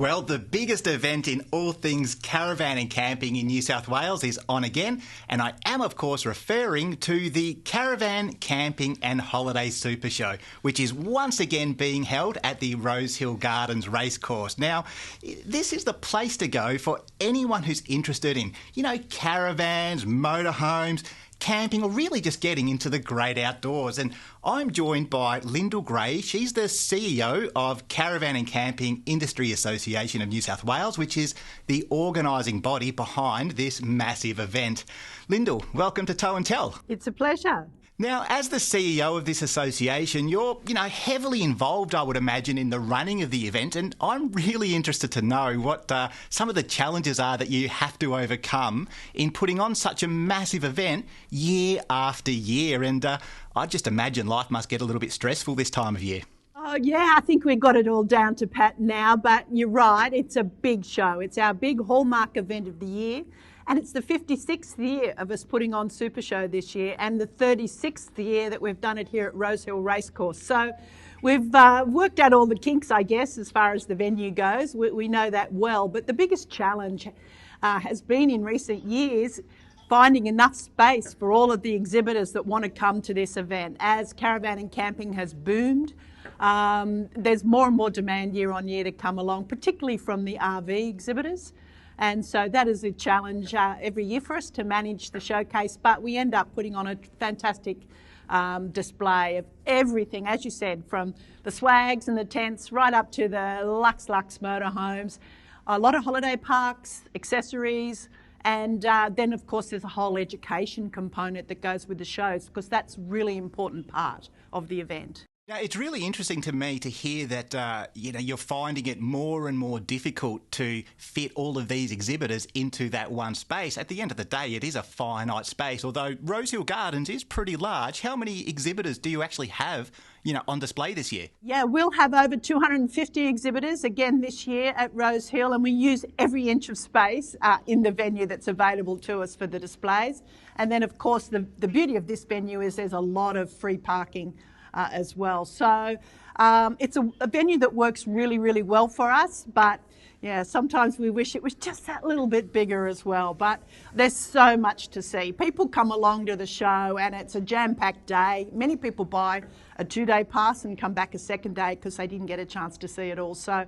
Well, the biggest event in all things caravan and camping in New South Wales is on again, and I am, of course, referring to the Caravan, Camping and Holiday Supershow, which is once again being held at the Rosehill Gardens Racecourse. Now, this is the place to go for anyone who's interested in, caravans, motorhomes, camping, or really just getting into the great outdoors. And I'm joined by Lyndel Gray. She's the CEO of Caravan and Camping Industry Association of New South Wales, which is the organising body behind this massive event. Lyndel, welcome to Tow and Tell. It's a pleasure. Now, as the CEO of this association, you're, heavily involved, I would imagine, in the running of the event, and I'm really interested to know what some of the challenges are that you have to overcome in putting on such a massive event year after year. And I just imagine life must get a little bit stressful this time of year. Oh, yeah, I think we've got it all down to pat now, but you're right, it's a big show. It's our big hallmark event of the year. And it's the 56th year of us putting on Super Show this year and the 36th year that we've done it here at Rosehill Racecourse. So we've worked out all the kinks, I guess, as far as the venue goes. We know that well. But the biggest challenge has been in recent years finding enough space for all of the exhibitors that want to come to this event. As caravan and camping has boomed, there's more and more demand year on year to come along, particularly from the RV exhibitors. And so that is a challenge every year for us to manage the showcase, but we end up putting on a fantastic display of everything, as you said, from the swags and the tents right up to the luxe motorhomes, a lot of holiday parks, accessories, and then of course there's a whole education component that goes with the shows, because that's a really important part of the event. Now, it's really interesting to me to hear that, you're finding it more and more difficult to fit all of these exhibitors into that one space. At the end of the day, it is a finite space, although Rosehill Gardens is pretty large. How many exhibitors do you actually have, on display this year? Yeah, we'll have over 250 exhibitors again this year at Rosehill, and we use every inch of space in the venue that's available to us for the displays. And then, of course, the beauty of this venue is there's a lot of free parking as well. So it's a venue that works really, really well for us, but yeah, sometimes we wish it was just that little bit bigger as well. But there's so much to see. People come along to the show and it's a jam-packed day. Many people buy a 2-day pass and come back a second day because they didn't get a chance to see it all. So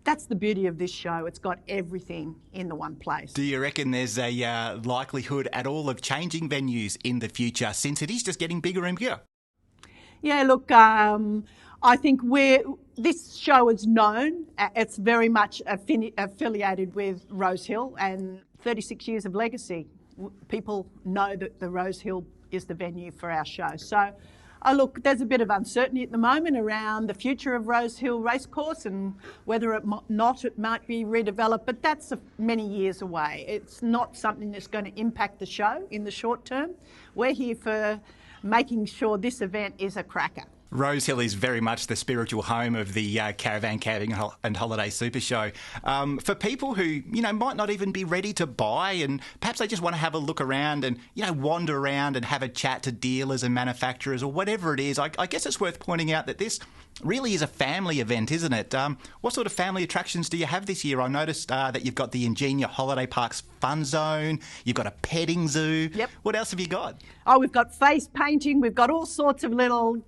that's the beauty of this show. It's got everything in the one place. Do you reckon there's a likelihood at all of changing venues in the future, since it is just getting bigger and bigger? Yeah, look, I think this show is known. It's very much affiliated with Rosehill and 36 years of legacy. People know that the Rosehill is the venue for our show. So, look, there's a bit of uncertainty at the moment around the future of Rosehill Racecourse and whether it might be redeveloped, but that's many years away. It's not something that's going to impact the show in the short term. We're here for making sure this event is a cracker. Rosehill is very much the spiritual home of the Caravan, Camping and Holiday Super Show. For people who, might not even be ready to buy, and perhaps they just want to have a look around and, wander around and have a chat to dealers and manufacturers or whatever it is, I guess it's worth pointing out that this really is a family event, isn't it? What sort of family attractions do you have this year? I noticed that you've got the Ingenia Holiday Parks Fun Zone, you've got a petting zoo. Yep. What else have you got? Oh, we've got face painting, we've got all sorts of little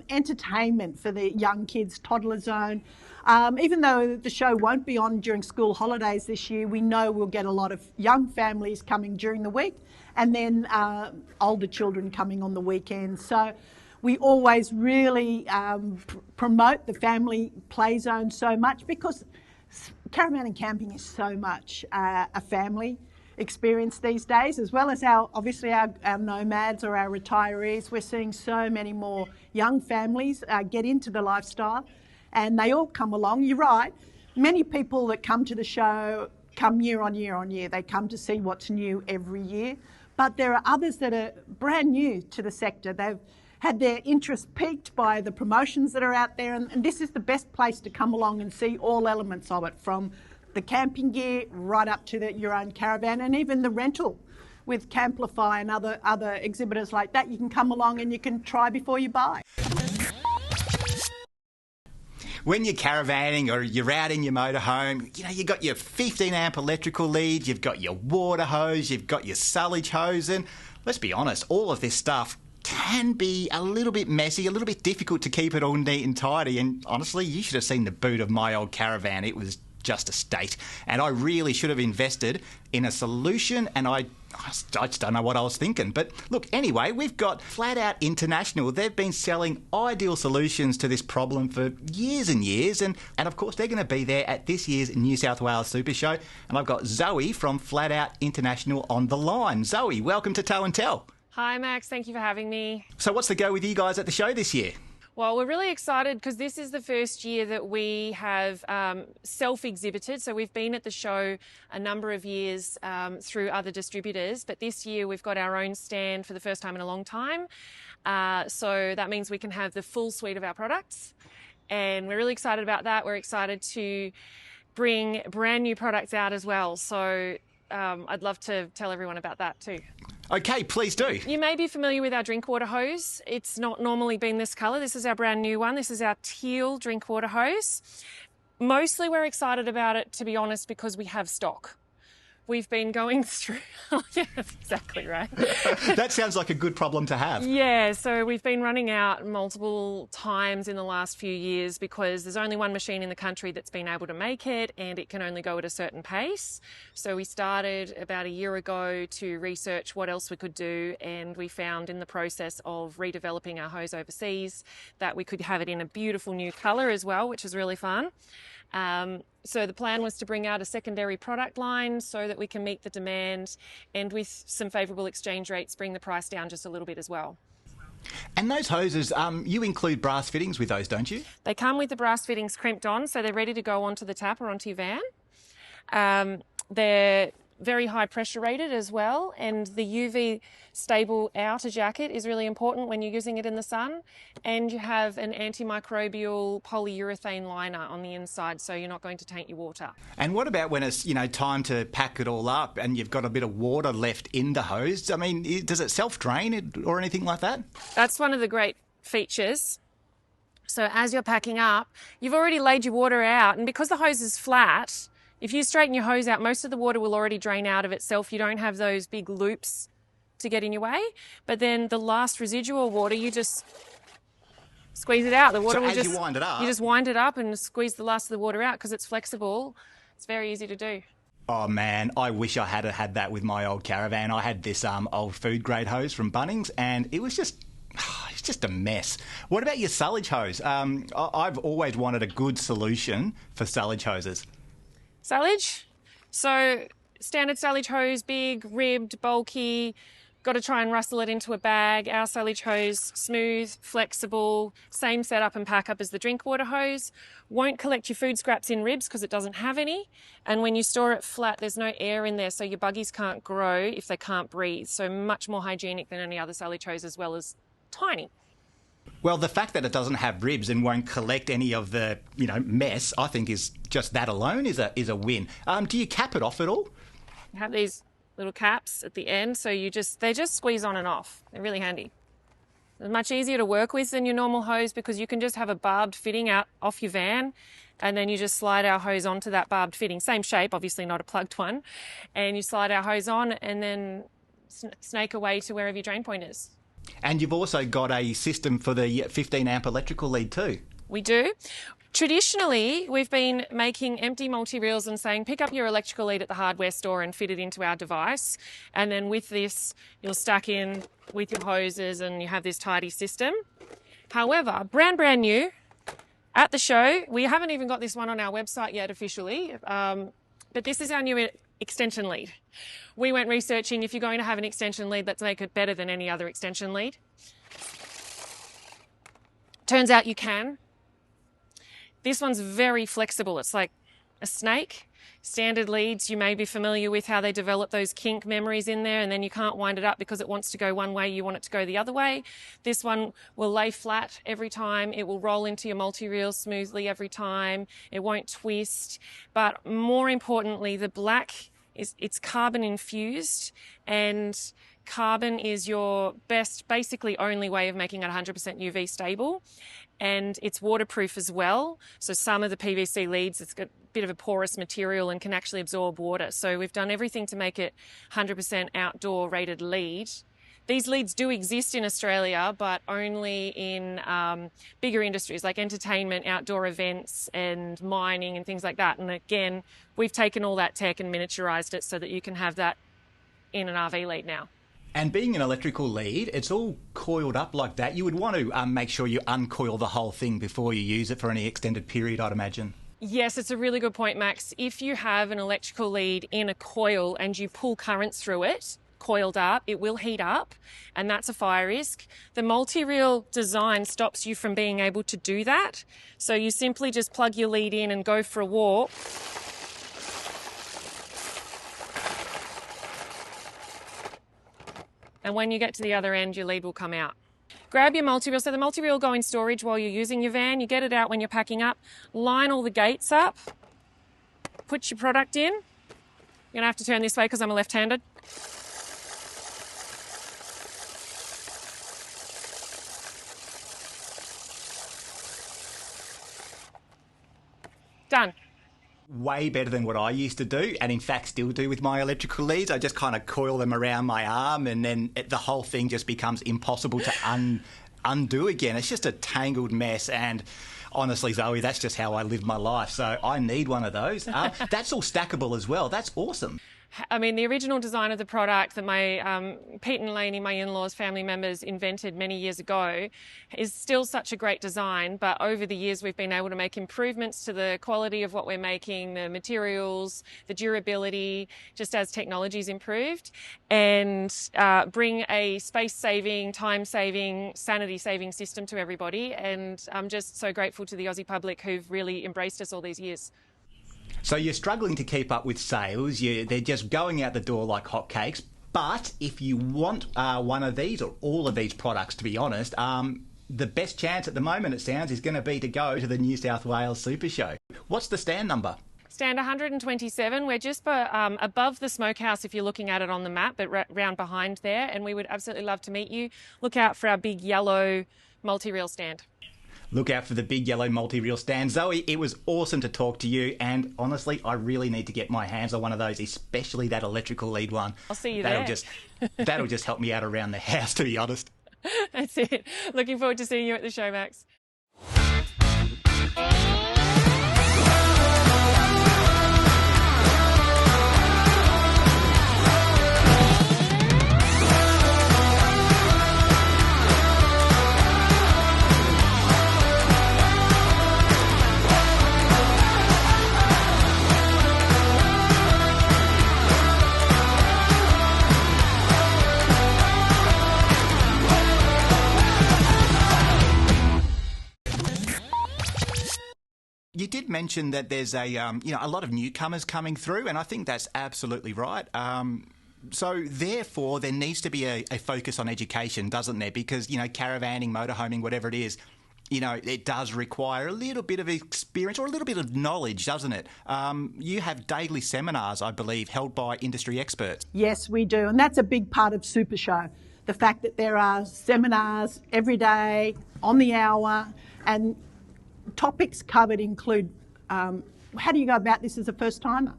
entertainment for the young kids, toddler zone. Even though the show won't be on during school holidays this year, we know we'll get a lot of young families coming during the week and then older children coming on the weekends. So we always really promote the family play zone so much, because caravan and camping is so much a family experience these days, as well as our nomads or our retirees. We're seeing so many more young families get into the lifestyle, and they all come along. You're right, many people that come to the show come year on year on year. They come to see what's new every year, but there are others that are brand new to the sector. They've had their interest piqued by the promotions that are out there, and this is the best place to come along and see all elements of it, from the camping gear right up to your own caravan, and even the rental with Camplify and other exhibitors like that. You can come along and you can try before you buy. when you're caravanning or you're out in your motorhome, you know, you've got your 15 amp electrical lead, you've got your water hose, you've got your sullage hose, and let's be honest, all of this stuff can be a little bit messy, a little bit difficult to keep it all neat and tidy. And honestly, you should have seen the boot of my old caravan. It was just a state. And I really should have invested in a solution, and I just don't know what I was thinking. But look, anyway, we've got Flatout International. They've been selling ideal solutions to this problem for years and years. And of course, they're going to be there at this year's New South Wales Super Show. And I've got Zoe from Flatout International on the line. Zoe, welcome to Toe and Tell. Hi, Max. Thank you for having me. So what's the go with you guys at the show this year? Well, we're really excited because this is the first year that we have self-exhibited. So we've been at the show a number of years through other distributors, but this year we've got our own stand for the first time in a long time. So that means we can have the full suite of our products, and we're really excited about that. We're excited to bring brand new products out as well. So I'd love to tell everyone about that too. Okay, please do. You may be familiar with our drink water hose. It's not normally been this colour. This is our brand new one. This is our teal drink water hose. Mostly we're excited about it, to be honest, because we have stock. We've been going through... Yeah, that's exactly right. That sounds like a good problem to have. Yeah, so we've been running out multiple times in the last few years because there's only one machine in the country that's been able to make it, and it can only go at a certain pace. So we started about a year ago to research what else we could do, and we found in the process of redeveloping our hose overseas that we could have it in a beautiful new colour as well, which is really fun. So the plan was to bring out a secondary product line so that we can meet the demand, and with some favourable exchange rates bring the price down just a little bit as well. And those hoses, you include brass fittings with those, don't you? They come with the brass fittings crimped on, so they're ready to go onto the tap or onto your van. They're very high pressure rated as well, and the UV stable outer jacket is really important when you're using it in the sun, and you have an antimicrobial polyurethane liner on the inside, so you're not going to taint your water. And what about when it's, you know, time to pack it all up and you've got a bit of water left in the hose? I mean, does it self-drain or anything like that? That's one of the great features. So as you're packing up, you've already laid your water out, and because the hose is flat, if you straighten your hose out, most of the water will already drain out of itself. You don't have those big loops to get in your way. But then the last residual water, you just squeeze it out. The water will just... you wind it up... You just wind it up and squeeze the last of the water out because it's flexible. It's very easy to do. Oh man, I wish I had had that with my old caravan. I had this old food grade hose from Bunnings, and it was just... It's just a mess. What about your sullage hose? I've always wanted a good solution for sullage hoses. Sullage. So standard sullage hose, big, ribbed, bulky, got to try and rustle it into a bag. Our sullage hose, smooth, flexible, same setup and pack up as the drink water hose. Won't collect your food scraps in ribs because it doesn't have any. And when you store it flat, there's no air in there, so your buggies can't grow if they can't breathe. So much more hygienic than any other sullage hose, as well as tiny. Well, the fact that it doesn't have ribs and won't collect any of the, you know, mess, I think is just that alone is a win. Do you cap it off at all? You have these little caps at the end, so they just squeeze on and off. They're really handy. They're much easier to work with than your normal hose because you can just have a barbed fitting out off your van, and then you just slide our hose onto that barbed fitting. Same shape, obviously not a plugged one. And you slide our hose on and then snake away to wherever your drain point is. And you've also got a system for the 15 amp electrical lead too. We do. Traditionally, we've been making empty multi-reels and saying, pick up your electrical lead at the hardware store and fit it into our device. And then with this, you'll stack in with your hoses and you have this tidy system. However, brand new, at the show, we haven't even got this one on our website yet officially, but this is our new extension lead. We went researching, if you're going to have an extension lead, let's make it better than any other extension lead. Turns out you can. This one's very flexible. It's like a snake. Standard leads, you may be familiar with how they develop those kink memories in there, and then you can't wind it up because it wants to go one way, you want it to go the other way. This one will lay flat every time. It will roll into your multi-reel smoothly every time. It won't twist. But more importantly, the black it's carbon infused, and carbon is your best, basically only way of making it 100% UV stable. And it's waterproof as well. So some of the PVC leads, it's got a bit of a porous material and can actually absorb water. So we've done everything to make it 100% outdoor rated lead. These leads do exist in Australia, but only in bigger industries like entertainment, outdoor events and mining and things like that. And again, we've taken all that tech and miniaturized it so that you can have that in an RV lead now. And being an electrical lead, it's all coiled up like that. You would want to make sure you uncoil the whole thing before you use it for any extended period, I'd imagine. Yes, it's a really good point, Max. If you have an electrical lead in a coil and you pull currents through it, coiled up, it will heat up, and that's a fire risk. The multi-reel design stops you from being able to do that. So you simply just plug your lead in and go for a walk. And when you get to the other end, your lead will come out. Grab your multi-reel. So the multi-reel will go in storage while you're using your van. You get it out when you're packing up. Line all the gates up. Put your product in. You're going to have to turn this way because I'm a left-handed. Done. Way better than what I used to do, and in fact still do with my electrical leads. I just kind of coil them around my arm, and then the whole thing just becomes impossible to undo again. It's just a tangled mess, and honestly, Zoe, that's just how I live my life. So I need one of those. That's all stackable as well. That's awesome. I mean, the original design of the product that my Pete and Lainey, my in-laws, family members, invented many years ago is still such a great design, but over the years we've been able to make improvements to the quality of what we're making, the materials, the durability, just as technology's improved, and bring a space-saving, time-saving, sanity-saving system to everybody. And I'm just so grateful to the Aussie public who've really embraced us all these years. So you're struggling to keep up with sales. They're just going out the door like hotcakes. But if you want one of these or all of these products, to be honest, the best chance at the moment, it sounds, is going to be to go to the New South Wales Super Show. What's the stand number? Stand 127. We're just above the smokehouse if you're looking at it on the map, but round behind there. And we would absolutely love to meet you. Look out for our big yellow multi-reel stand. Look out for the big yellow multi-reel stand. Zoe, it was awesome to talk to you, and honestly, I really need to get my hands on one of those, especially that electrical lead one. I'll see you there. That'll just help me out around the house, to be honest. That's it. Looking forward to seeing you at the show, Max. You did mention that there's a lot of newcomers coming through, and I think that's absolutely right. So therefore, there needs to be a focus on education, doesn't there? Because, caravanning, motorhoming, whatever it is, it does require a little bit of experience or a little bit of knowledge, doesn't it? You have daily seminars, I believe, held by industry experts. Yes, we do, and that's a big part of Super Show. The fact that there are seminars every day, on the hour, and topics covered include how do you go about this as a first timer?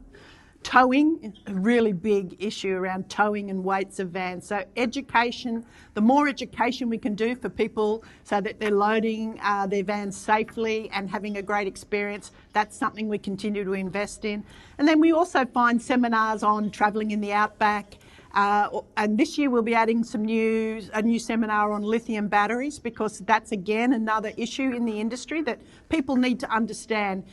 Towing, a really big issue around towing and weights of vans. So education, the more education we can do for people so that they're loading their vans safely and having a great experience, that's something we continue to invest in. And then we also find seminars on travelling in the outback. And this year we'll be adding a new seminar on lithium batteries, because that's again another issue in the industry that people need to understand.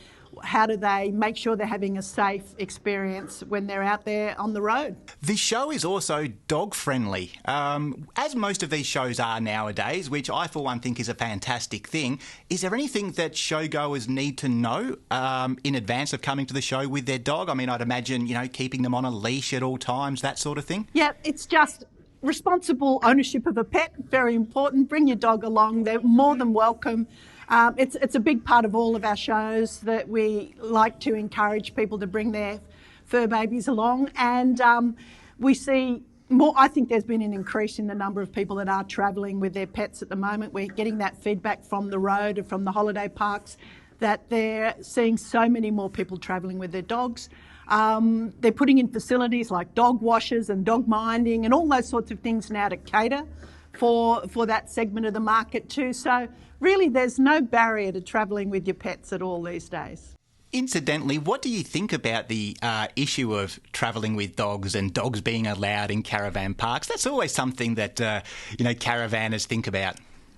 How do they make sure they're having a safe experience when they're out there on the road? The show is also dog friendly, as most of these shows are nowadays, which I for one think is a fantastic thing. Is there anything that showgoers need to know in advance of coming to the show with their dog? I mean, I'd imagine, keeping them on a leash at all times, that sort of thing? Yeah, it's just responsible ownership of a pet, very important. Bring your dog along, they're more than welcome. It's a big part of all of our shows that we like to encourage people to bring their fur babies along, and we see I think there's been an increase in the number of people that are travelling with their pets at the moment. We're getting that feedback from the road and from the holiday parks that they're seeing so many more people travelling with their dogs. They're putting in facilities like dog washers and dog minding and all those sorts of things now to cater for that segment of the market too. So really there's no barrier to travelling with your pets at all these days. Incidentally, what do you think about the issue of travelling with dogs and dogs being allowed in caravan parks? That's always something that, caravanners think about.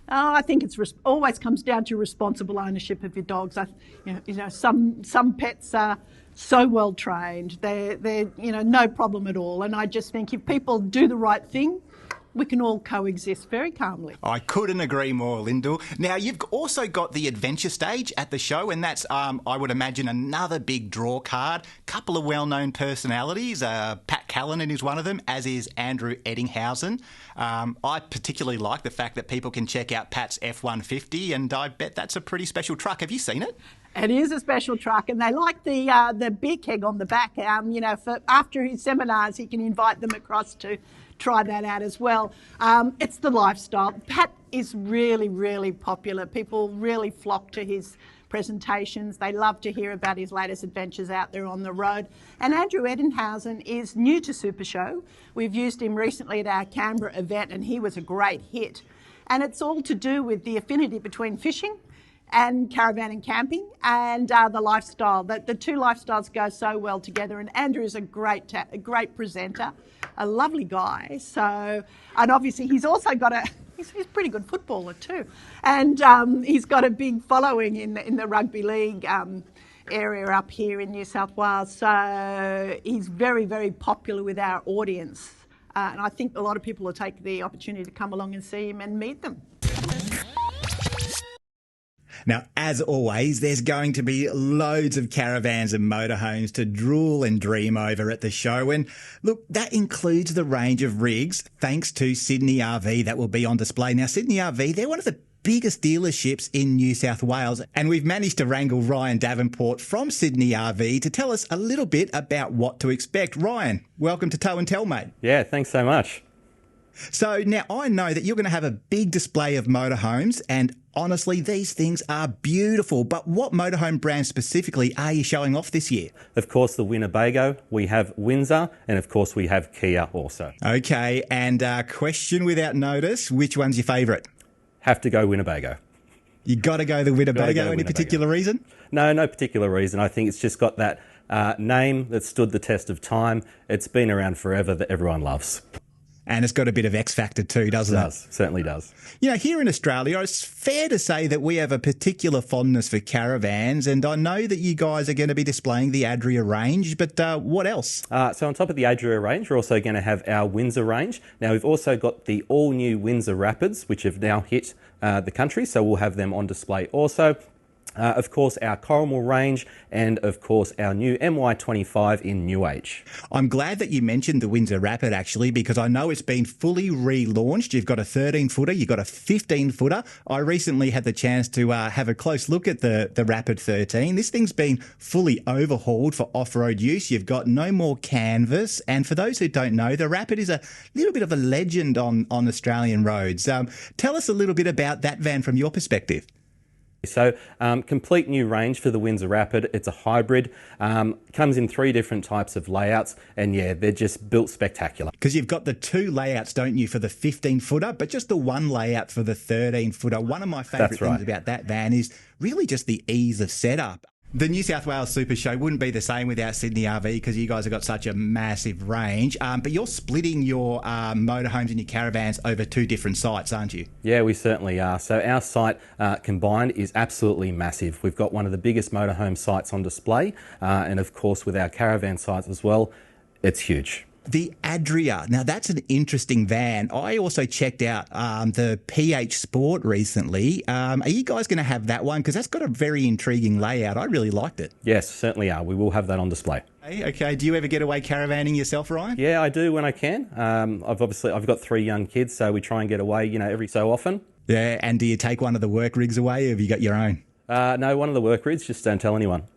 Oh, I think it's always comes down to responsible ownership of your dogs. Some pets are so well trained; they're no problem at all. And I just think if people do the right thing, we can all coexist very calmly. I couldn't agree more, Lyndel. Now, you've also got the adventure stage at the show, and that's, I would imagine, another big draw card. Couple of well-known personalities. Pat Callanan is one of them, as is Andrew Eddinghausen. I particularly like the fact that people can check out Pat's F-150, and I bet that's a pretty special truck. Have you seen it? It is a special truck, and they like the beer keg on the back. For after his seminars, he can invite them across to try that out as well. It's the lifestyle. Pat is really, really popular. People really flock to his presentations. They love to hear about his latest adventures out there on the road. And Andrew Eddinghausen is new to Supershow. We've used him recently at our Canberra event, and he was a great hit. And it's all to do with the affinity between fishing and caravan and camping and the lifestyle. The two lifestyles go so well together, and Andrew is a great presenter, a lovely guy. So, and obviously he's also got he's a pretty good footballer too, and he's got a big following in the rugby league area up here in New South Wales. So he's very, very popular with our audience, and I think a lot of people will take the opportunity to come along and see him and meet them. Now, as always, there's going to be loads of caravans and motorhomes to drool and dream over at the show. And look, that includes the range of rigs, thanks to Sydney RV, that will be on display. Now, Sydney RV, they're one of the biggest dealerships in New South Wales, and we've managed to wrangle Ryan Davenport from Sydney RV to tell us a little bit about what to expect. Ryan, welcome to Tow and Tell, mate. Yeah, thanks so much. So now I know that you're going to have a big display of motorhomes, and honestly, these things are beautiful. But what motorhome brand specifically are you showing off this year? Of course, the Winnebago, we have Windsor, and of course we have Kia also. Okay, and question without notice, which one's your favourite? Have to go Winnebago. You got to go the Winnebago. Any Winnebago. Particular reason? No particular reason. I think it's just got that name that stood the test of time. It's been around forever, that everyone loves. And it's got a bit of X factor too, doesn't it? It does, certainly does. You know, here in Australia, it's fair to say that we have a particular fondness for caravans, and I know that you guys are going to be displaying the Adria range, but what else? So on top of the Adria range, we're also going to have our Windsor range. Now, we've also got the all-new Windsor Rapids, which have now hit the country, so we'll have them on display also. Of course, our Coralmore range, and of course, our new MY25 in New Age. I'm glad that you mentioned the Windsor Rapid, actually, because I know it's been fully relaunched. You've got a 13-footer, you've got a 15-footer. I recently had the chance to have a close look at the Rapid 13. This thing's been fully overhauled for off-road use. You've got no more canvas. And for those who don't know, the Rapid is a little bit of a legend on Australian roads. Tell us a little bit about that van from your perspective. So, complete new range for the Windsor Rapid. It's a hybrid, comes in 3 different types of layouts, and yeah, they're just built spectacular. Because you've got the 2 layouts, don't you, for the 15-footer, but just the 1 layout for the 13-footer. One of my favourite things about that van is really just the ease of setup. The New South Wales Super Show wouldn't be the same without Sydney RV, because you guys have got such a massive range. But you're splitting your motorhomes and your caravans over 2 different sites, aren't you? Yeah, we certainly are. So our site combined is absolutely massive. We've got one of the biggest motorhome sites on display, and of course with our caravan sites as well, it's huge. The Adria. Now, that's an interesting van. I also checked out the PH Sport recently. Are you guys going to have that one? Because that's got a very intriguing layout. I really liked it. Yes, certainly are. We will have that on display. Okay. Do you ever get away caravanning yourself, Ryan? Yeah, I do when I can. I've got 3 young kids, so we try and get away, every so often. Yeah, and do you take one of the work rigs away, or have you got your own? No, one of the work rigs, just don't tell anyone.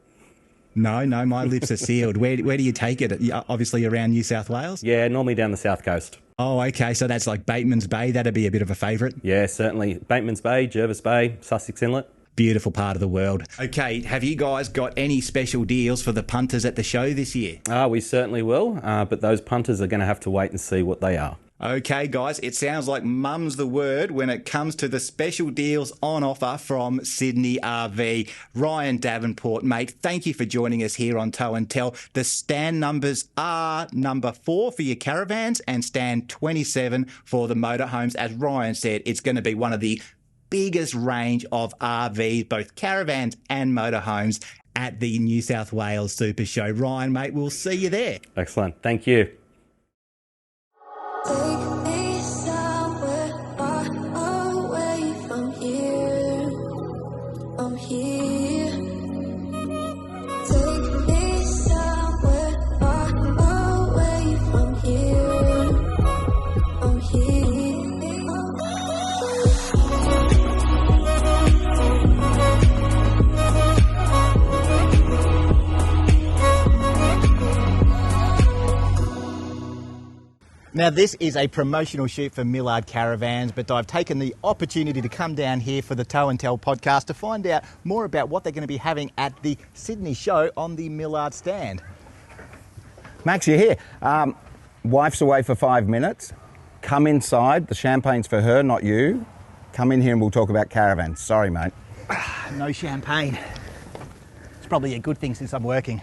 No, my lips are sealed. Where do you take it? Obviously around New South Wales? Yeah, normally down the south coast. Oh, okay. So that's like Bateman's Bay. That'd be a bit of a favourite. Yeah, certainly. Bateman's Bay, Jervis Bay, Sussex Inlet. Beautiful part of the world. Okay, have you guys got any special deals for the punters at the show this year? We certainly will, but those punters are going to have to wait and see what they are. Okay, guys, it sounds like mum's the word when it comes to the special deals on offer from Sydney RV. Ryan Davenport, mate, thank you for joining us here on Tow and Tell. The stand numbers are number 4 for your caravans and stand 27 for the motorhomes. As Ryan said, it's going to be one of the biggest range of RVs, both caravans and motorhomes, at the New South Wales Super Show. Ryan, mate, we'll see you there. Excellent. Thank you. Take me somewhere far away from here. I'm here. Take me somewhere far away from here. I'm here. Now, this is a promotional shoot for Millard Caravans, but I've taken the opportunity to come down here for the Tow and Tell podcast to find out more about what they're going to be having at the Sydney show on the Millard stand. Max, you're here. Wife's away for 5 minutes. Come inside. The champagne's for her, not you. Come in here and we'll talk about caravans. Sorry, mate. No champagne. It's probably a good thing since I'm working.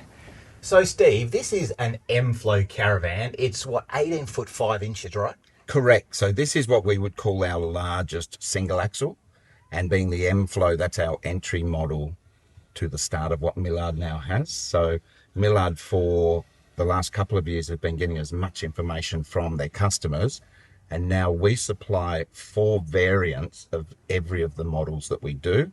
So, Steve, this is an Mflow Caravan. It's, 18 foot 5 inches, right? Correct. So this is what we would call our largest single axle. And being the Mflow, that's our entry model to the start of what Millard now has. So Millard, for the last couple of years, have been getting as much information from their customers. And now we supply 4 variants of every of the models that we do.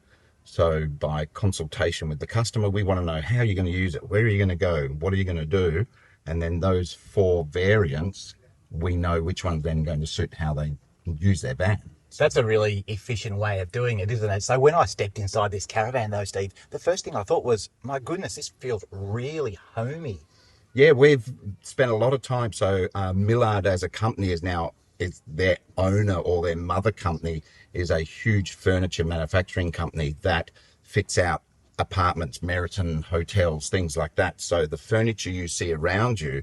So by consultation with the customer, we want to know how you're going to use it, where are you going to go, what are you going to do? And then those 4 variants, we know which one's then going to suit how they use their van. That's a really efficient way of doing it, isn't it? So when I stepped inside this caravan though, Steve, the first thing I thought was, my goodness, this feels really homey. Yeah, we've spent a lot of time. So Millard as a company is their owner, or their mother company is a huge furniture manufacturing company that fits out apartments, Meriton hotels, things like that. So the furniture you see around you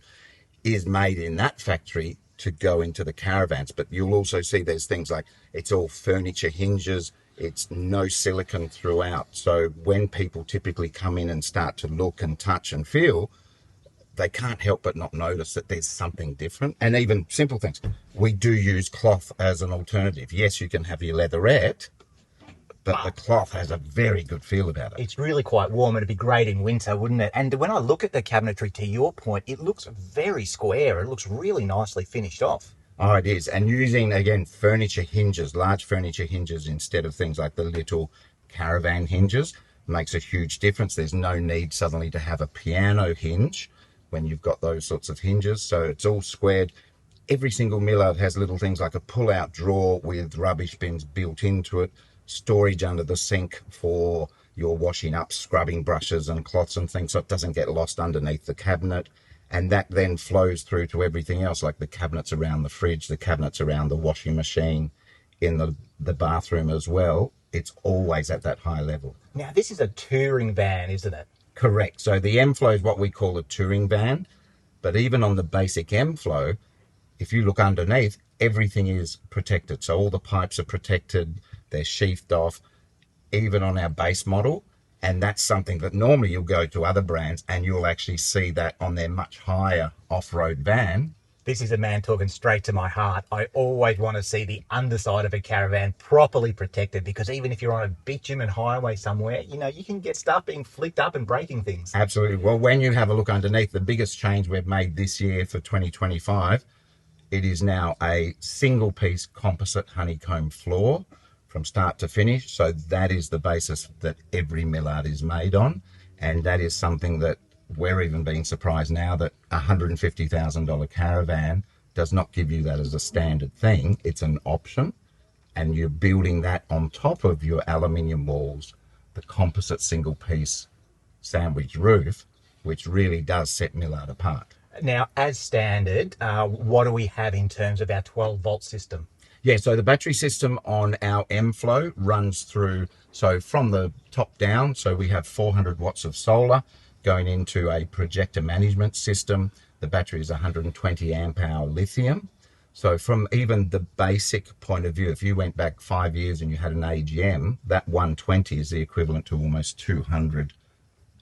is made in that factory to go into the caravans. But you'll also see there's things like it's all furniture hinges, it's no silicone throughout. So when people typically come in and start to look and touch and feel, they can't help but not notice that there's something different. And even simple things. We do use cloth as an alternative. Yes, you can have your leatherette, but the cloth has a very good feel about it. It's really quite warm. It'd be great in winter, wouldn't it? And when I look at the cabinetry, to your point, it looks very square. It looks really nicely finished off. Oh, it is. And using, again, furniture hinges, large furniture hinges instead of things like the little caravan hinges makes a huge difference. There's no need suddenly to have a piano hinge when you've got those sorts of hinges. So it's all squared. Every single Millard has little things like a pull-out drawer with rubbish bins built into it, storage under the sink for your washing up, scrubbing brushes and cloths and things, so it doesn't get lost underneath the cabinet. And that then flows through to everything else, like the cabinets around the fridge, the cabinets around the washing machine, in the bathroom as well. It's always at that high level. Now, this is a touring van, isn't it? Correct. So the Mflow is what we call a touring van. But even on the basic Mflow, if you look underneath, everything is protected. So all the pipes are protected, they're sheathed off, even on our base model. And that's something that normally you'll go to other brands and you'll actually see that on their much higher off-road van. This is a man talking straight to my heart. I always want to see the underside of a caravan properly protected, because even if you're on a bitumen highway somewhere, you can get stuff being flicked up and breaking things. Absolutely. Well, when you have a look underneath, the biggest change we've made this year for 2025, it is now a single piece composite honeycomb floor from start to finish. So that is the basis that every Millard is made on. And that is something that we're even being surprised now that a $150,000 caravan does not give you that as a standard thing. It's an option, and you're building that on top of your aluminium walls, the composite single piece sandwich roof. which really does set Millard apart. Now, as standard, what do we have in terms of our 12-volt system? Yeah, so the battery system on our Mflow runs through, so from the top down, so we have 400 watts of solar going into a projector management system. The battery is 120 amp hour lithium. So from even the basic point of view, if you went back 5 years and you had an AGM, that 120 is the equivalent to almost 200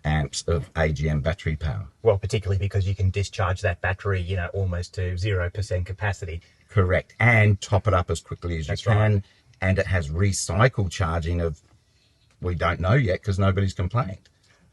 amps of AGM battery power. Well, particularly because you can discharge that battery, almost to 0% capacity. Correct. And top it up as quickly as you That's can. right. And it has recycle charging of, we don't know yet because nobody's complained.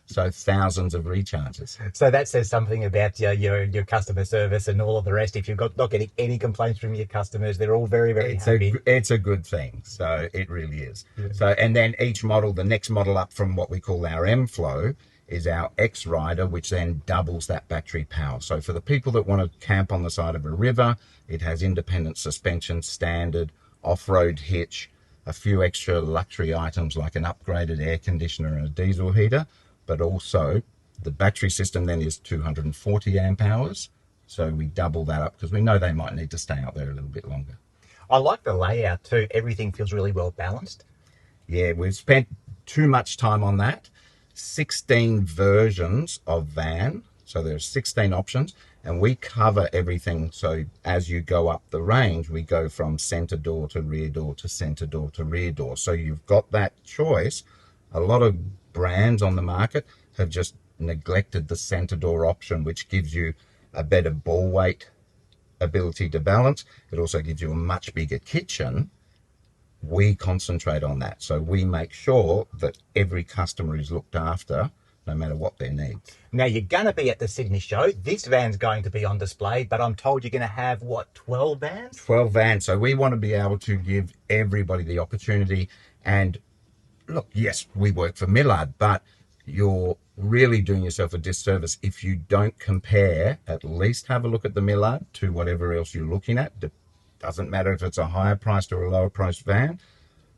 So thousands of recharges. So that says something about your customer service and all of the rest. If you've not getting any complaints from your customers, they're all very, very happy. It's a good thing. So it really is. Yeah. So, and then each model, the next model up from what we call our Mflow is our X Rider, which then doubles that battery power. So for the people that want to camp on the side of a river, it has independent suspension, standard, off-road hitch, a few extra luxury items like an upgraded air conditioner and a diesel heater. But also the battery system then is 240 amp hours. So we double that up because we know they might need to stay out there a little bit longer. I like the layout too. Everything feels really well balanced. Yeah, we've spent too much time on that. 16 versions of van. So there's 16 options and we cover everything. So as you go up the range, we go from center door to rear door to center door to rear door. So you've got that choice. A lot of brands on the market have just neglected the center door option, which gives you a better ball weight ability to balance. It also gives you a much bigger kitchen. We concentrate on that. So we make sure that every customer is looked after no matter what their needs. Now, you're going to be at the Sydney show. This van's going to be on display, but I'm told you're going to have, 12 vans? 12 vans. So we want to be able to give everybody the opportunity. And look, yes, we work for Millard, but you're really doing yourself a disservice if you don't compare, at least have a look at the Millard to whatever else you're looking at. It doesn't matter if it's a higher priced or a lower priced van.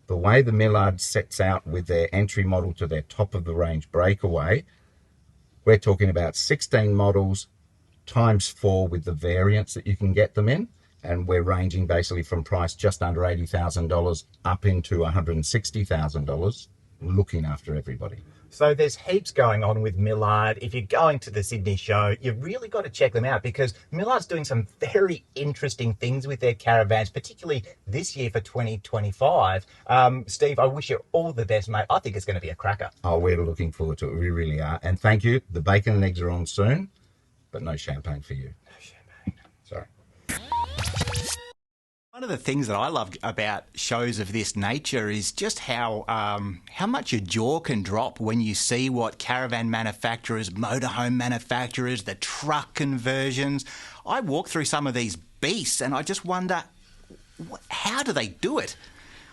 The way the Millard sets out with their entry model to their top of the range breakaway, we're talking about 16 models times 4 with the variants that you can get them in. And we're ranging basically from price just under $80,000 up into $160,000, looking after everybody. So there's heaps going on with Millard. If you're going to the Sydney show, you've really got to check them out because Millard's doing some very interesting things with their caravans, particularly this year for 2025. Steve, I wish you all the best, mate. I think it's going to be a cracker. Oh, we're looking forward to it. We really are. And thank you. The bacon and eggs are on soon, but no champagne for you. No champagne. Sorry. One of the things that I love about shows of this nature is just how much your jaw can drop when you see what caravan manufacturers, motorhome manufacturers, the truck conversions. I walk through some of these beasts and I just wonder, how do they do it?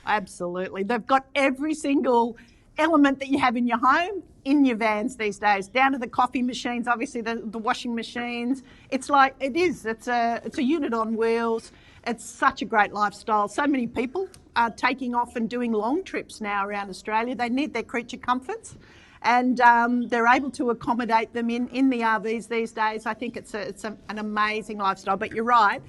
Absolutely. They've got every single element that you have in your home in your vans these days, down to the coffee machines, obviously the washing machines. It's a unit on wheels. It's such a great lifestyle. So many people are taking off and doing long trips now around Australia. They need their creature comforts and they're able to accommodate them in the RVs these days. I think it's an amazing lifestyle. But you're right,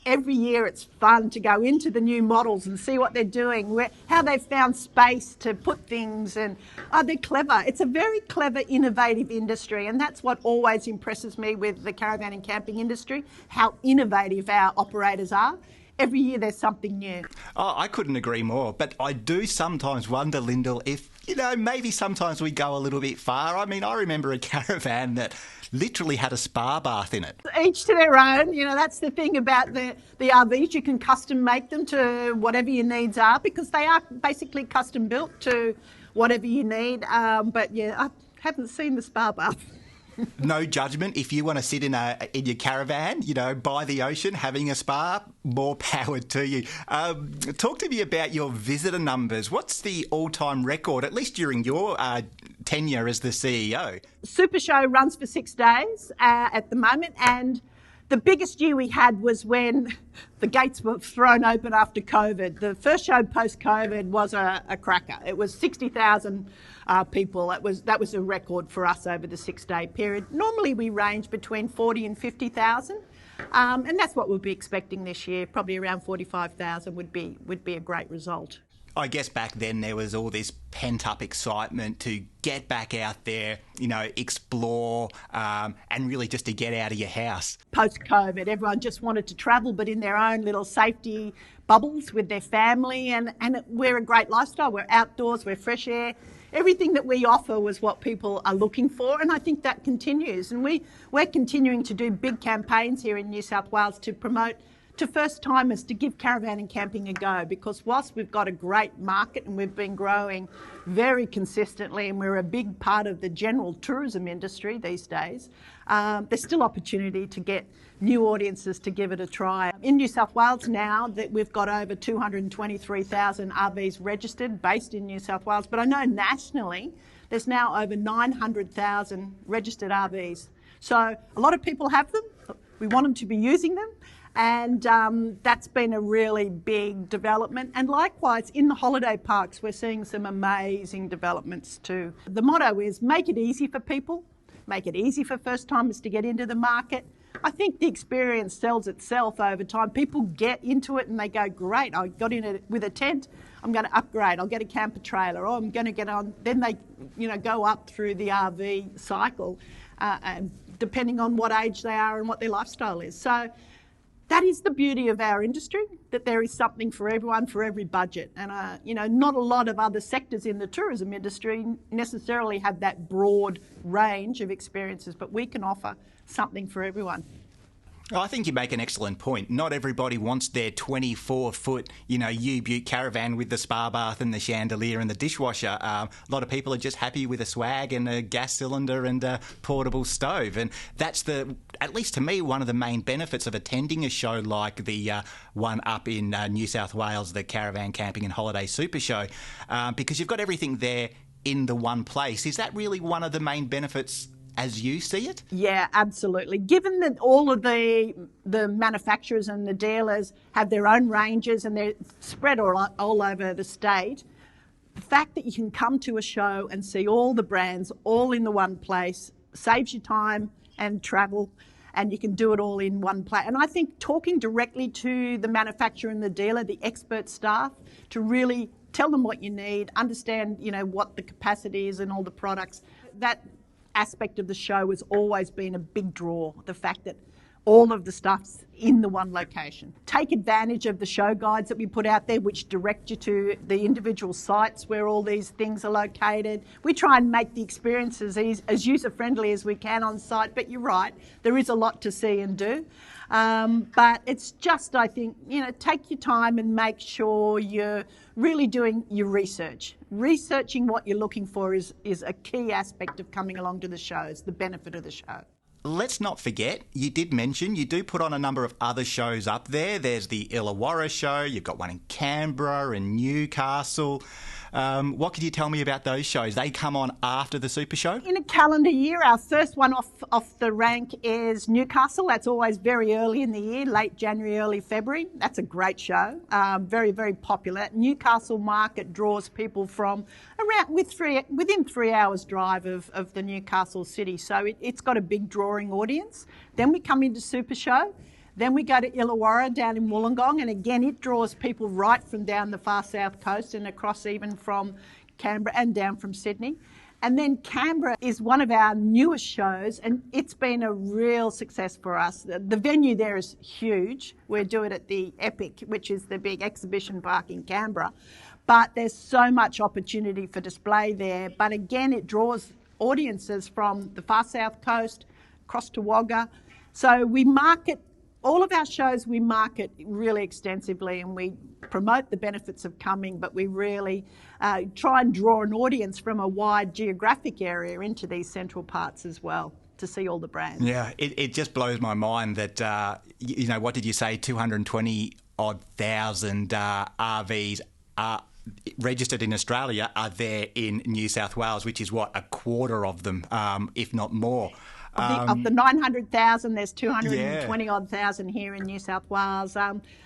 every year it's fun to go into the new models and see what they're doing, how they've found space to put things, and they're clever. It's a very clever, innovative industry, and that's what always impresses me with the caravan and camping industry, how innovative our operators are. Every year there's something new. Oh, I couldn't agree more, but I do sometimes wonder, Lyndel, if, maybe sometimes we go a little bit far. I mean, I remember a caravan that literally had a spa bath in it. Each to their own. That's the thing about the RVs. You can custom make them to whatever your needs are because they are basically custom built to whatever you need. But yeah, I haven't seen the spa bath. No judgment. If you want to sit in your caravan, by the ocean, having a spa, more power to you. Talk to me about your visitor numbers. What's the all-time record, at least during your tenure as the CEO? Supershow runs for 6 days at the moment, and The biggest year we had was when the gates were thrown open after COVID. The first show post-COVID was a cracker. It was 60,000 people. That was a record for us over the 6-day period. Normally we range between 40 and 50,000. And that's what we'll be expecting this year. Probably around 45,000 would be a great result. I guess back then there was all this pent-up excitement to get back out there, explore, and really just to get out of your house. Post-COVID, everyone just wanted to travel, but in their own little safety bubbles with their family. And we're a great lifestyle. We're outdoors, we're fresh air. Everything that we offer was what people are looking for, and I think that continues. And we're continuing to do big campaigns here in New South Wales to promote to first-timers to give caravan and camping a go, because whilst we've got a great market and we've been growing very consistently and we're a big part of the general tourism industry these days, there's still opportunity to get new audiences to give it a try. In New South Wales now that we've got over 223,000 RVs registered based in New South Wales, but I know nationally there's now over 900,000 registered RVs. So a lot of people have them. We want them to be using them. And that's been a really big development. And likewise, in the holiday parks, we're seeing some amazing developments too. The motto is make it easy for people, make it easy for first-timers to get into the market. I think the experience sells itself over time. People get into it and they go, great, I got in it with a tent, I'm going to upgrade, I'll get a camper trailer, or I'm going to get on. Then they go up through the RV cycle, and depending on what age they are and what their lifestyle is. So that is the beauty of our industry, that there is something for everyone, for every budget. And, not a lot of other sectors in the tourism industry necessarily have that broad range of experiences, but we can offer something for everyone. I think you make an excellent point. Not everybody wants their 24-foot, U-Butte caravan with the spa bath and the chandelier and the dishwasher. A lot of people are just happy with a swag and a gas cylinder and a portable stove. And that's at least to me, one of the main benefits of attending a show like the one up in New South Wales, the Caravan, Camping and Holiday Supershow, because you've got everything there in the one place. Is that really one of the main benefits as you see it? Yeah, absolutely. Given that all of the manufacturers and the dealers have their own ranges and they're spread all over the state, the fact that you can come to a show and see all the brands all in the one place saves you time and travel, and you can do it all in one place. And I think talking directly to the manufacturer and the dealer, the expert staff, to really tell them what you need, understand, what the capacity is and all the products, that aspect of the show has always been a big draw, the fact that all of the stuff's in the one location. Take advantage of the show guides that we put out there, which direct you to the individual sites where all these things are located. We try and make the experiences as user-friendly as we can on site, but you're right, there is a lot to see and do. But it's just, I think, take your time and make sure you're really doing your research. Researching what you're looking for is a key aspect of coming along to the shows, the benefit of the show. Let's not forget, you did mention you do put on a number of other shows up there. There's the Illawarra show, you've got one in Canberra and Newcastle. What could you tell me about those shows? They come on after the Super Show? In a calendar year, our first one off the rank is Newcastle. That's always very early in the year, late January, early February. That's a great show, very, very popular. Newcastle market draws people from around within 3 hours drive of the Newcastle city. So it's got a big drawing audience. Then we come into Super Show. Then we go to Illawarra down in Wollongong, and again it draws people right from down the far south coast and across even from Canberra and down from Sydney. And then Canberra is one of our newest shows, and it's been a real success for us. The venue there is huge. We do it at the Epic, which is the big exhibition park in Canberra. But there's so much opportunity for display there. But again, it draws audiences from the far south coast, across to Wagga. So we market all of our shows, we market really extensively, and we promote the benefits of coming, but we really try and draw an audience from a wide geographic area into these central parts as well to see all the brands. Yeah, it just blows my mind that, what did you say, 220,000 RVs are registered in Australia are there in New South Wales, which is a quarter of them, if not more. Of the 900,000, there's 220 odd thousand here in New South Wales.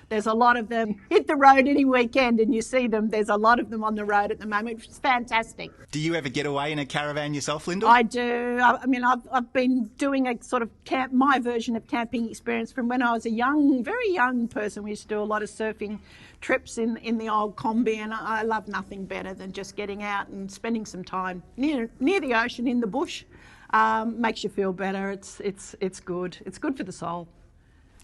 There's a lot of them. Hit the road any weekend and you see them. There's a lot of them on the road at the moment, which is fantastic. Do you ever get away in a caravan yourself, Lyndel? I do. I mean, I've been doing a sort of my version of camping experience from when I was a very young person. We used to do a lot of surfing trips in the old combi, and I love nothing better than just getting out and spending some time near the ocean in the bush. Makes you feel better. It's good. It's good for the soul.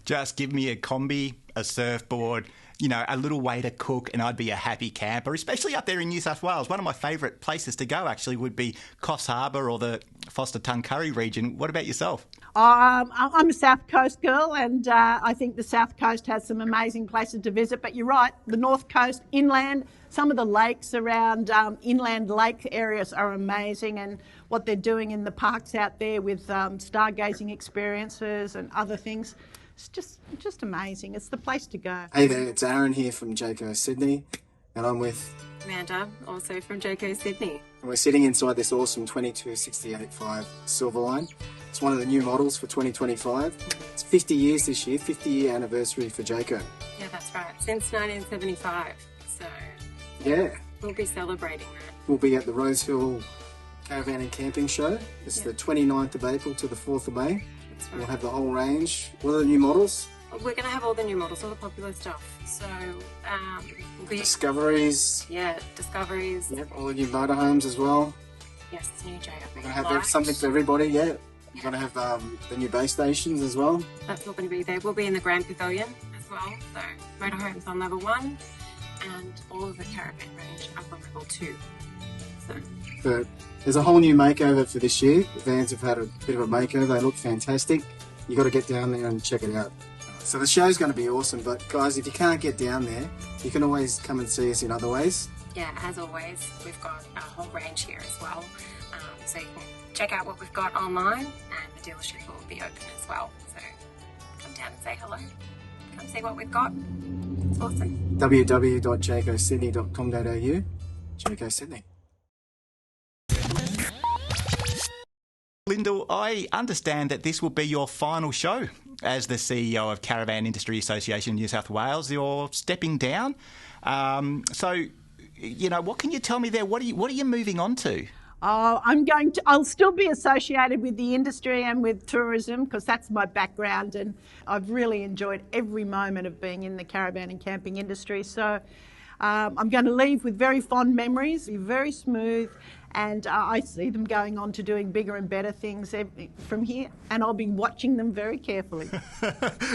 Just give me a combi, a surfboard, a little way to cook, and I'd be a happy camper, especially up there in New South Wales. One of my favourite places to go actually would be Coffs Harbour or the Foster-Tuncurry region. What about yourself? I'm a South Coast girl, and I think the South Coast has some amazing places to visit. But you're right, the North Coast, inland, some of the lakes around inland lake areas are amazing, and what they're doing in the parks out there with stargazing experiences and other things. It's just amazing. It's the place to go. Hey there, it's Aaron here from JCO Sydney, and I'm with Amanda, also from JCO Sydney. And we're sitting inside this awesome 2268.5 Silverline. It's one of the new models for 2025. It's 50 years this year, 50-year anniversary for Jayco. Yeah, that's right. Since 1975. So yeah, we'll be celebrating that. We'll be at the Rosehill Caravan and Camping Show. It's the 29th of April to the 4th of May. That's right. We'll have the whole range. What are the new models? We're going to have all the new models, all the popular stuff. So, Discoveries. Yeah, Discoveries. Yep, all the new motorhomes as well. Yes, new Jayco. We're going to have something for everybody, yeah. We're going to have the new base stations as well. That's all going to be there. We'll be in the Grand Pavilion as well. So, motorhomes on level 1 and all of the caravan range up on level 2. So, there's a whole new makeover for this year. The vans have had a bit of a makeover. They look fantastic. You got to get down there and check it out. So the show's going to be awesome, but guys, if you can't get down there, you can always come and see us in other ways. Yeah, as always, we've got a whole range here as well. So you can check out what we've got online, and the dealership will be open as well. So come down and say hello. Come see what we've got. It's awesome. www.jacosydney.com.au. Jayco Sydney. Lyndel, I understand that this will be your final show as the CEO of Caravan Industry Association New South Wales. You're stepping down. So, what can you tell me there? What are you moving on to? I'll still be associated with the industry and with tourism because that's my background, and I've really enjoyed every moment of being in the caravan and camping industry. So I'm going to leave with very fond memories, be very smooth, and I see them going on to doing bigger and better things from here, and I'll be watching them very carefully.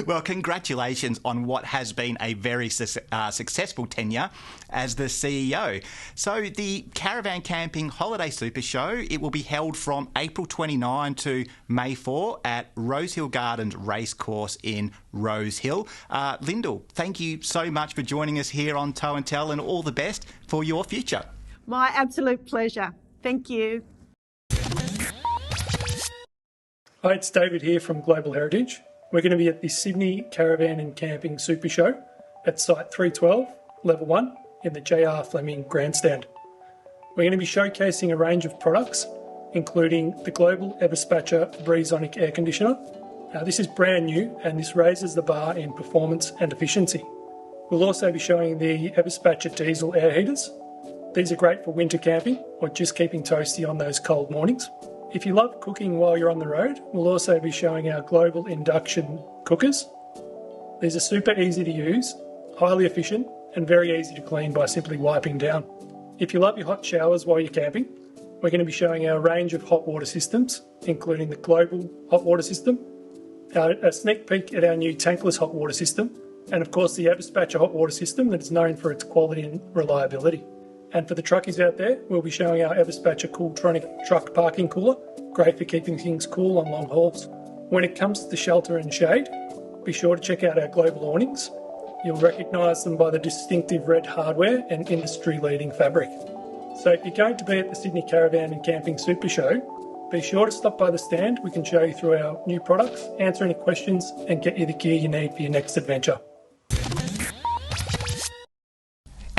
Well, congratulations on what has been a very successful tenure as the CEO. So the Caravan Camping Holiday Supershow, it will be held from April 29 to May 4 at Rosehill Gardens Racecourse in Rosehill. Lyndel, thank you so much for joining us here on Toe and Tell, and all the best for your future. My absolute pleasure. Thank you. Hi, it's David here from Global Heritage. We're going to be at the Sydney Caravan and Camping Super Show at Site 312, Level 1, in the J.R. Fleming Grandstand. We're going to be showcasing a range of products, including the Global Everspatcher Breezonic Air Conditioner. Now, this is brand new, and this raises the bar in performance and efficiency. We'll also be showing the Everspatcher Diesel Air Heaters. These are great for winter camping or just keeping toasty on those cold mornings. If you love cooking while you're on the road, we'll also be showing our global induction cookers. These are super easy to use, highly efficient, and very easy to clean by simply wiping down. If you love your hot showers while you're camping, we're going to be showing our range of hot water systems, including the global hot water system, a sneak peek at our new tankless hot water system, and of course the Everspatcher hot water system that is known for its quality and reliability. And for the truckies out there, we'll be showing our Everspatcher Cooltronic truck parking cooler, great for keeping things cool on long hauls. When it comes to shelter and shade, be sure to check out our global awnings. You'll recognise them by the distinctive red hardware and industry-leading fabric. So if you're going to be at the Sydney Caravan and Camping Super Show, be sure to stop by the stand. We can show you through our new products, answer any questions, and get you the gear you need for your next adventure.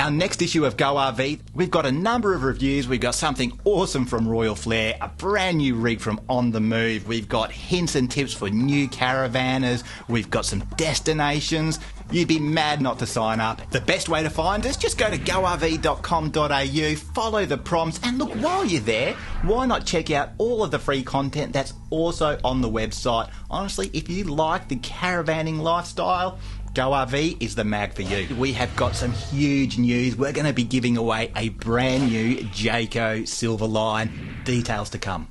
Our next issue of GoRV, we've got a number of reviews. We've got something awesome from Royal Flair, a brand new rig from On The Move. We've got hints and tips for new caravanners. We've got some destinations. You'd be mad not to sign up. The best way to find us, just go to gorv.com.au, follow the prompts, and look, while you're there, why not check out all of the free content that's also on the website. Honestly, if you like the caravanning lifestyle, GoRV is the mag for you. We have got some huge news. We're going to be giving away a brand new Jayco Silver Line. Details to come.